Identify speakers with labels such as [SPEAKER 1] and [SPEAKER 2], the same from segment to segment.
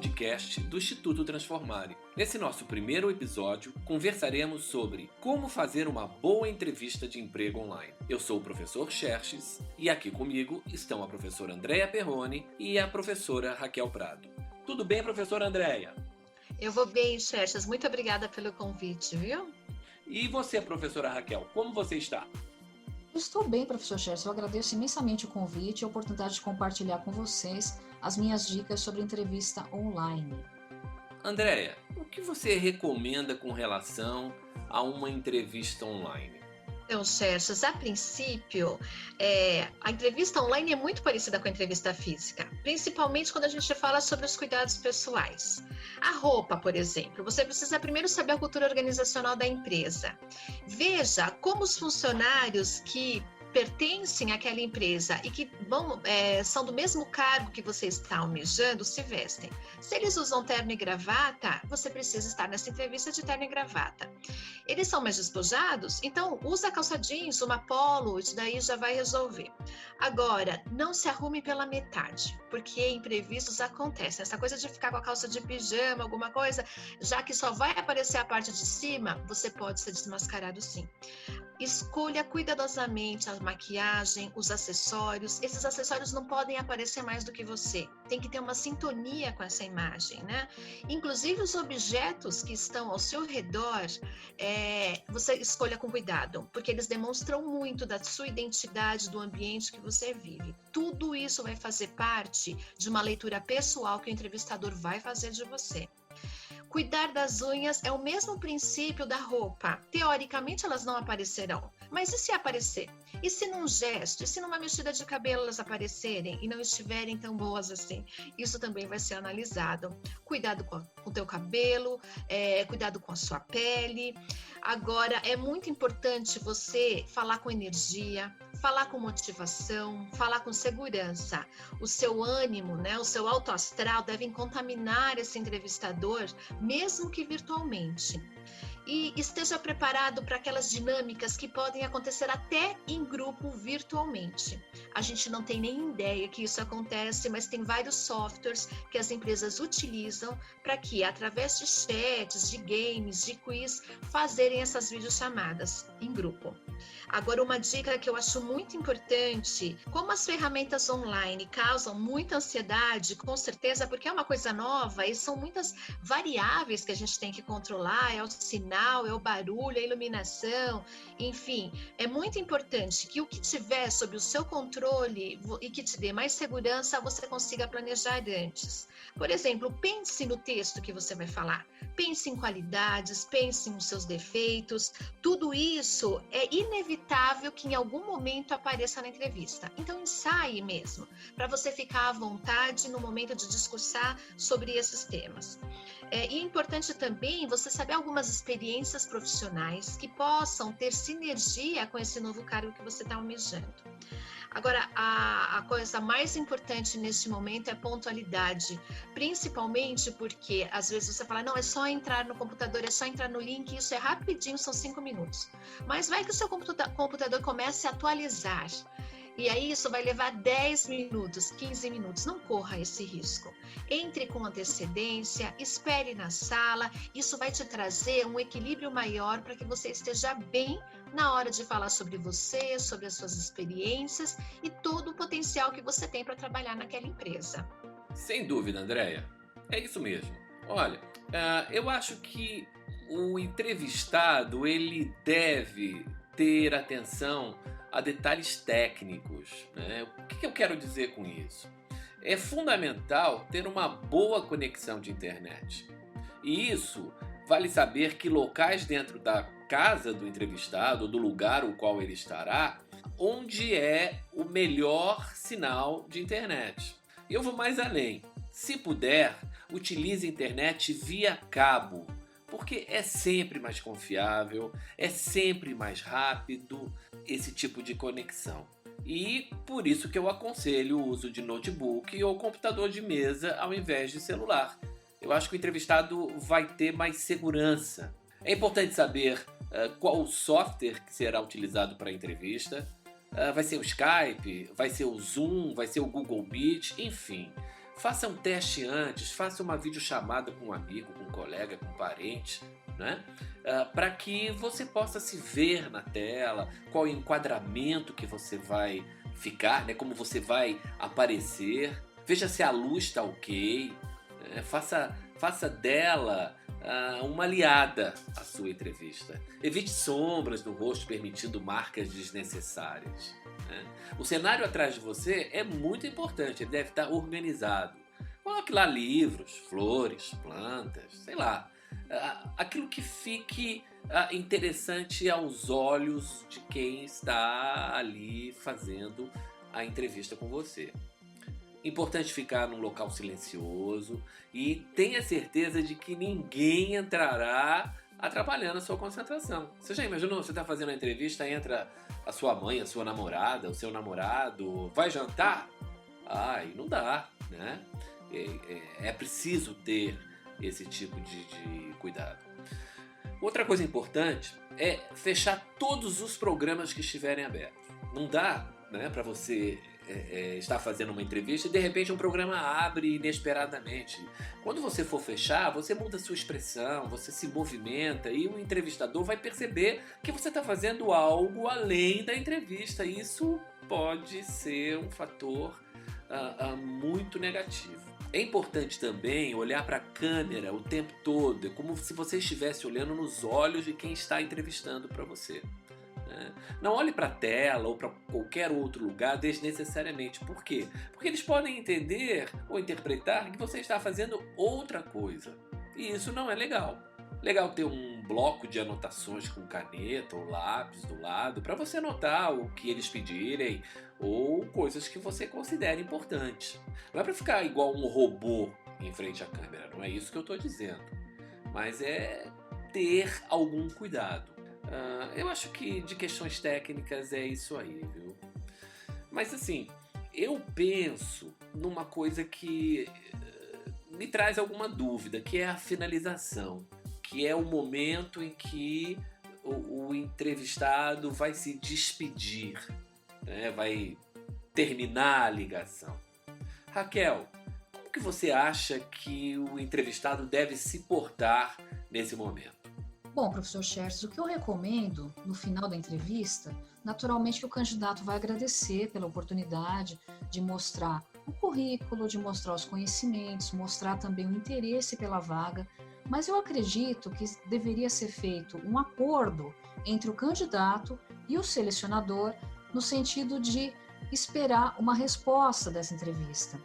[SPEAKER 1] podcast do Instituto Transformare. Nesse nosso primeiro episódio, conversaremos sobre como fazer uma boa entrevista de emprego online. Eu sou o professor Xerxes e aqui comigo estão a professora Andréia Perrone e a professora Raquel Prado. Tudo bem, professora Andréia?
[SPEAKER 2] Eu vou bem, Xerxes. Muito obrigada pelo convite, viu?
[SPEAKER 1] E você, professora Raquel, como você está?
[SPEAKER 3] Estou bem, professor Xerxes. Eu agradeço imensamente o convite e a oportunidade de compartilhar com vocês as minhas dicas sobre entrevista online.
[SPEAKER 1] Andréia, o que você recomenda com relação a uma entrevista online?
[SPEAKER 2] Então, Xerxes, a princípio, a entrevista online é muito parecida com a entrevista física, principalmente quando a gente fala sobre os cuidados pessoais. A roupa, por exemplo, você precisa primeiro saber a cultura organizacional da empresa. Veja como os funcionários que pertencem àquela empresa e que são do mesmo cargo que você está almejando se vestem. Se eles usam terno e gravata, você precisa estar nessa entrevista de terno e gravata. Eles são mais despojados? Então usa calça jeans, uma polo, isso daí já vai resolver. Agora, não se arrume pela metade, porque imprevistos acontecem. Essa coisa de ficar com a calça de pijama, alguma coisa, já que só vai aparecer a parte de cima, você pode ser desmascarado sim. Escolha cuidadosamente a maquiagem, os acessórios. Esses acessórios não podem aparecer mais do que você. Tem que ter uma sintonia com essa imagem, né? Inclusive os objetos que estão ao seu redor, você escolha com cuidado, porque eles demonstram muito da sua identidade, do ambiente que você vive. Tudo isso vai fazer parte de uma leitura pessoal que o entrevistador vai fazer de você. Cuidar das unhas é o mesmo princípio da roupa. Teoricamente, elas não aparecerão. Mas e se aparecer? E se num gesto? E se numa mexida de cabelo elas aparecerem e não estiverem tão boas assim? Isso também vai ser analisado. Cuidado com o teu cabelo, cuidado com a sua pele. Agora, é muito importante você falar com energia, falar com motivação, falar com segurança. O seu ânimo, né, o seu alto astral devem contaminar esse entrevistador, mesmo que virtualmente. E esteja preparado para aquelas dinâmicas que podem acontecer até em grupo virtualmente. A gente não tem nem ideia que isso acontece, mas tem vários softwares que as empresas utilizam para que, através de chats, de games, de quiz, fazerem essas videochamadas em grupo. Agora, uma dica que eu acho muito importante, como as ferramentas online causam muita ansiedade, com certeza, porque é uma coisa nova e são muitas variáveis que a gente tem que controlar, é o sinal, é o barulho, a iluminação, enfim, é muito importante que o que tiver sob o seu controle e que te dê mais segurança, você consiga planejar antes. Por exemplo, pense no texto que você vai falar, pense em qualidades, pense nos seus defeitos, tudo isso é inevitável que em algum momento apareça na entrevista. Então ensaie mesmo, para você ficar à vontade no momento de discursar sobre esses temas. E é importante também você saber algumas experiências profissionais que possam ter sinergia com esse novo cargo que você está almejando. Agora, a coisa mais importante neste momento é a pontualidade, principalmente porque às vezes você fala, não, é só entrar no computador, é só entrar no link, isso é rapidinho, são 5 minutos. Mas vai que o seu computador comece a atualizar. E aí isso vai levar 10 minutos, 15 minutos, não corra esse risco. Entre com antecedência, espere na sala, isso vai te trazer um equilíbrio maior para que você esteja bem na hora de falar sobre você, sobre as suas experiências e todo o potencial que você tem para trabalhar naquela empresa.
[SPEAKER 1] Sem dúvida, Andréia. É isso mesmo. Olha, eu acho que o entrevistado ele deve ter atenção a detalhes técnicos, né? O que eu quero dizer com isso? É fundamental ter uma boa conexão de internet. E isso vale saber que locais dentro da casa do entrevistado, ou do lugar o qual ele estará, onde é o melhor sinal de internet. E eu vou mais além. Se puder, utilize a internet via cabo, porque é sempre mais confiável, é sempre mais rápido esse tipo de conexão. E por isso que eu aconselho o uso de notebook ou computador de mesa ao invés de celular. Eu acho que o entrevistado vai ter mais segurança. É importante saber qual o software que será utilizado para a entrevista. Vai ser o Skype, vai ser o Zoom, vai ser o Google Meet, enfim. Faça um teste antes, faça uma videochamada com um amigo, com um colega, com um parente, né? Para que você possa se ver na tela, qual o enquadramento que você vai ficar, né? Como você vai aparecer, veja se a luz está ok, né? Faça dela uma aliada à sua entrevista. Evite sombras no rosto, permitindo marcas desnecessárias, né? O cenário atrás de você é muito importante, ele deve estar organizado. Coloque lá livros, flores, plantas, sei lá. Aquilo que fique interessante aos olhos de quem está ali fazendo a entrevista com você. Importante ficar num local silencioso e tenha certeza de que ninguém entrará atrapalhando a sua concentração. Você já imaginou, você está fazendo a entrevista, entra a sua mãe, a sua namorada, o seu namorado, vai jantar? Aí não dá, né? É preciso ter esse tipo de cuidado. Outra coisa importante é fechar todos os programas que estiverem abertos. Não dá, né, para você estar fazendo uma entrevista e de repente um programa abre inesperadamente. Quando você for fechar, você muda a sua expressão, você se movimenta e o entrevistador vai perceber que você está fazendo algo além da entrevista. Isso pode ser um fator muito negativo. É importante também olhar para a câmera o tempo todo, é como se você estivesse olhando nos olhos de quem está entrevistando para você. Não olhe para a tela ou para qualquer outro lugar desnecessariamente. Por quê? Porque eles podem entender ou interpretar que você está fazendo outra coisa. E isso não é legal. Legal ter um bloco de anotações com caneta ou lápis do lado para você anotar o que eles pedirem ou coisas que você considera importantes. Não é para ficar igual um robô em frente à câmera, não é isso que eu estou dizendo. Mas é ter algum cuidado. Eu acho que de questões técnicas é isso aí, viu? Mas assim, eu penso numa coisa que me traz alguma dúvida, que é a finalização, que é o momento em que o entrevistado vai se despedir, né? Vai terminar a ligação. Raquel, como que você acha que o entrevistado deve se portar nesse momento?
[SPEAKER 3] Bom, professor Xerxes, o que eu recomendo no final da entrevista, naturalmente que o candidato vai agradecer pela oportunidade de mostrar o currículo, de mostrar os conhecimentos, mostrar também o interesse pela vaga, mas eu acredito que deveria ser feito um acordo entre o candidato e o selecionador no sentido de esperar uma resposta dessa entrevista.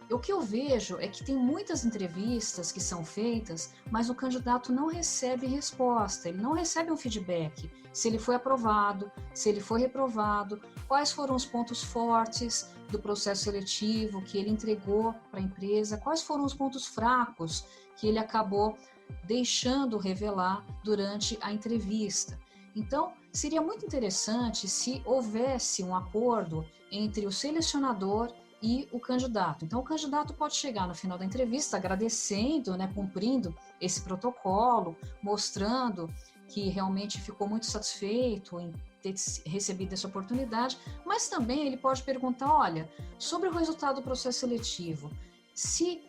[SPEAKER 3] O que eu vejo é que tem muitas entrevistas que são feitas, mas o candidato não recebe resposta, ele não recebe um feedback, se ele foi aprovado, se ele foi reprovado, quais foram os pontos fortes do processo seletivo que ele entregou para a empresa, quais foram os pontos fracos que ele acabou deixando revelar durante a entrevista. Então, seria muito interessante se houvesse um acordo entre o selecionador e o candidato. Então, o candidato pode chegar no final da entrevista agradecendo, né, cumprindo esse protocolo, mostrando que realmente ficou muito satisfeito em ter recebido essa oportunidade, mas também ele pode perguntar, olha, sobre o resultado do processo seletivo, se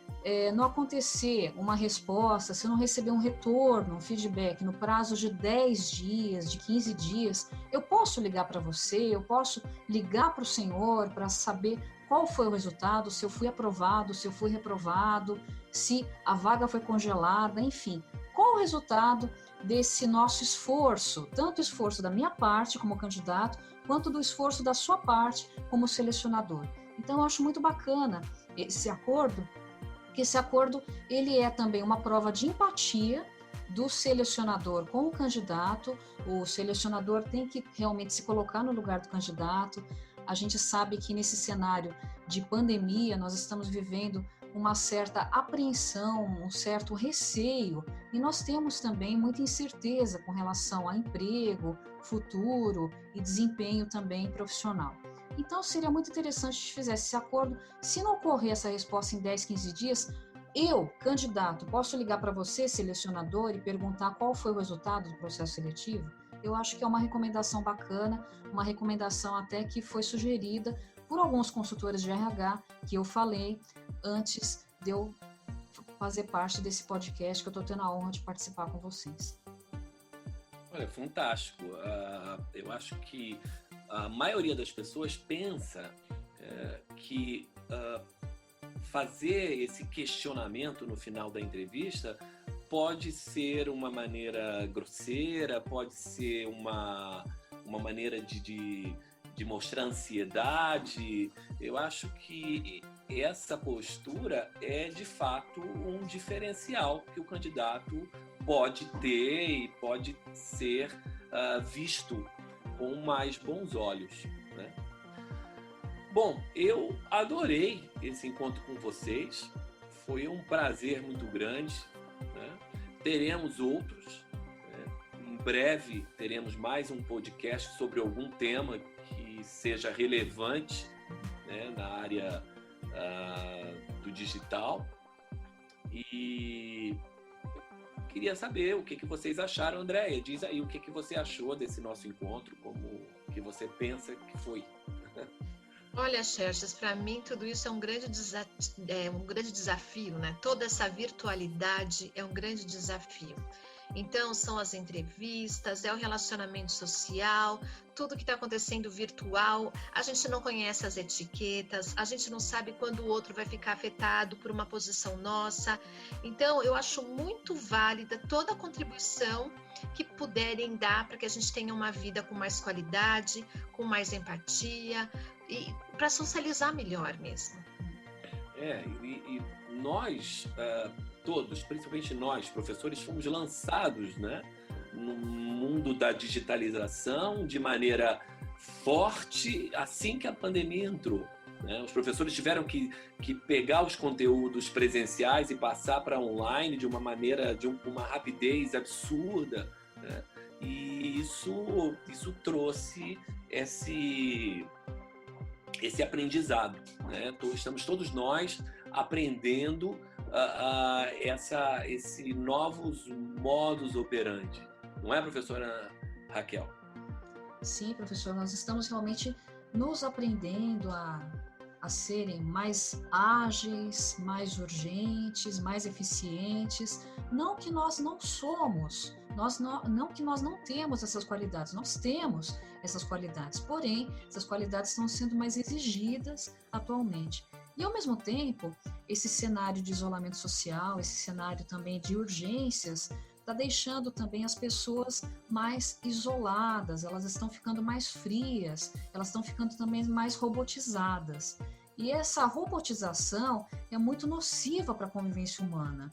[SPEAKER 3] não acontecer uma resposta, se eu não receber um retorno, um feedback no prazo de 10 dias, de 15 dias, eu posso ligar para você, eu posso ligar para o senhor para saber qual foi o resultado, se eu fui aprovado, se eu fui reprovado, se a vaga foi congelada, enfim. Qual o resultado desse nosso esforço, tanto o esforço da minha parte como candidato, quanto do esforço da sua parte como selecionador? Então, eu acho muito bacana esse acordo, porque esse acordo ele é também uma prova de empatia do selecionador com o candidato. O selecionador tem que realmente se colocar no lugar do candidato. A gente sabe que nesse cenário de pandemia nós estamos vivendo uma certa apreensão, um certo receio, e nós temos também muita incerteza com relação a emprego, futuro e desempenho também profissional. Então, seria muito interessante se fizesse esse acordo. Se não ocorrer essa resposta em 10, 15 dias, eu, candidato, posso ligar para você, selecionador, e perguntar qual foi o resultado do processo seletivo? Eu acho que é uma recomendação bacana, uma recomendação até que foi sugerida por alguns consultores de RH que eu falei antes de eu fazer parte desse podcast, que eu estou tendo a honra de participar com vocês.
[SPEAKER 1] Olha, fantástico. Eu acho que a maioria das pessoas pensa que fazer esse questionamento no final da entrevista pode ser uma maneira grosseira, pode ser uma maneira de mostrar ansiedade. Eu acho que essa postura é, de fato, um diferencial que o candidato pode ter e pode ser visto com mais bons olhos, né? Bom, eu adorei esse encontro com vocês. Foi um prazer muito grande, né? Teremos outros. Em breve teremos mais um podcast sobre algum tema que seja relevante, né, na área do digital. E queria saber o que vocês acharam, Andréia. Diz aí o que você achou desse nosso encontro, como que você pensa que foi.
[SPEAKER 2] Olha, Xerxes, para mim tudo isso é um grande desafio, né? Toda essa virtualidade é um grande desafio. Então, são as entrevistas, é o relacionamento social, tudo que está acontecendo virtual. A gente não conhece as etiquetas, a gente não sabe quando o outro vai ficar afetado por uma posição nossa. Então, eu acho muito válida toda a contribuição que puderem dar para que a gente tenha uma vida com mais qualidade, com mais empatia e para socializar melhor mesmo.
[SPEAKER 1] E nós... todos, principalmente nós, professores, fomos lançados, né, no mundo da digitalização de maneira forte assim que a pandemia entrou, né? Os professores tiveram que pegar os conteúdos presenciais e passar para online de uma maneira, de uma rapidez absurda, né? E isso trouxe esse aprendizado, né? Estamos todos nós aprendendo esse novos modus operandi. Não é, professora Raquel?
[SPEAKER 3] Sim, professor, nós estamos realmente nos aprendendo a serem mais ágeis, mais urgentes, mais eficientes. Não que nós não somos, não que nós não temos essas qualidades, nós temos essas qualidades, porém, essas qualidades estão sendo mais exigidas atualmente. E, ao mesmo tempo, esse cenário de isolamento social, esse cenário também de urgências, está deixando também as pessoas mais isoladas, elas estão ficando mais frias, elas estão ficando também mais robotizadas. E essa robotização é muito nociva para a convivência humana.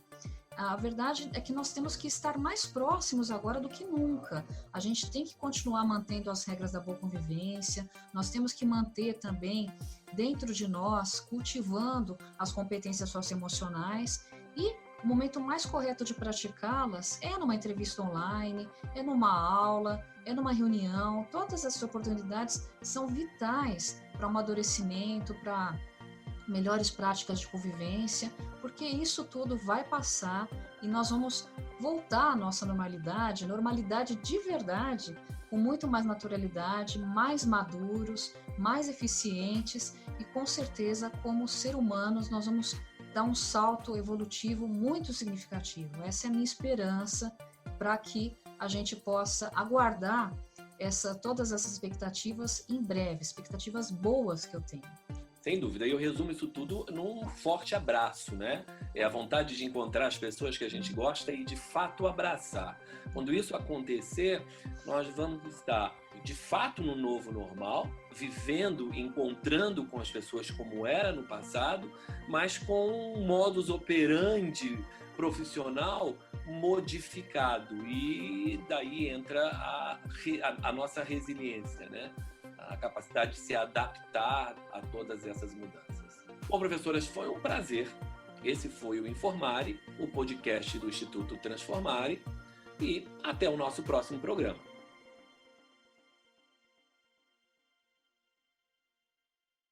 [SPEAKER 3] A verdade é que nós temos que estar mais próximos agora do que nunca. A gente tem que continuar mantendo as regras da boa convivência, nós temos que manter também dentro de nós, cultivando as competências socioemocionais, e o momento mais correto de praticá-las é numa entrevista online, é numa aula, é numa reunião. Todas essas oportunidades são vitais para o amadurecimento, para melhores práticas de convivência, porque isso tudo vai passar e nós vamos voltar à nossa normalidade de verdade, com muito mais naturalidade, mais maduros, mais eficientes e com certeza, como ser humanos, nós vamos dar um salto evolutivo muito significativo. Essa é a minha esperança para que a gente possa aguardar todas essas expectativas em breve, expectativas boas que eu tenho.
[SPEAKER 1] Sem dúvida, e eu resumo isso tudo num forte abraço, né? É a vontade de encontrar as pessoas que a gente gosta e, de fato, abraçar. Quando isso acontecer, nós vamos estar, de fato, no novo normal, vivendo, encontrando com as pessoas como era no passado, mas com um modus operandi profissional modificado. E daí entra a nossa resiliência, né? A capacidade de se adaptar a todas essas mudanças. Bom, professoras, foi um prazer. Esse foi o Informare, o podcast do Instituto Transformare, e até o nosso próximo programa.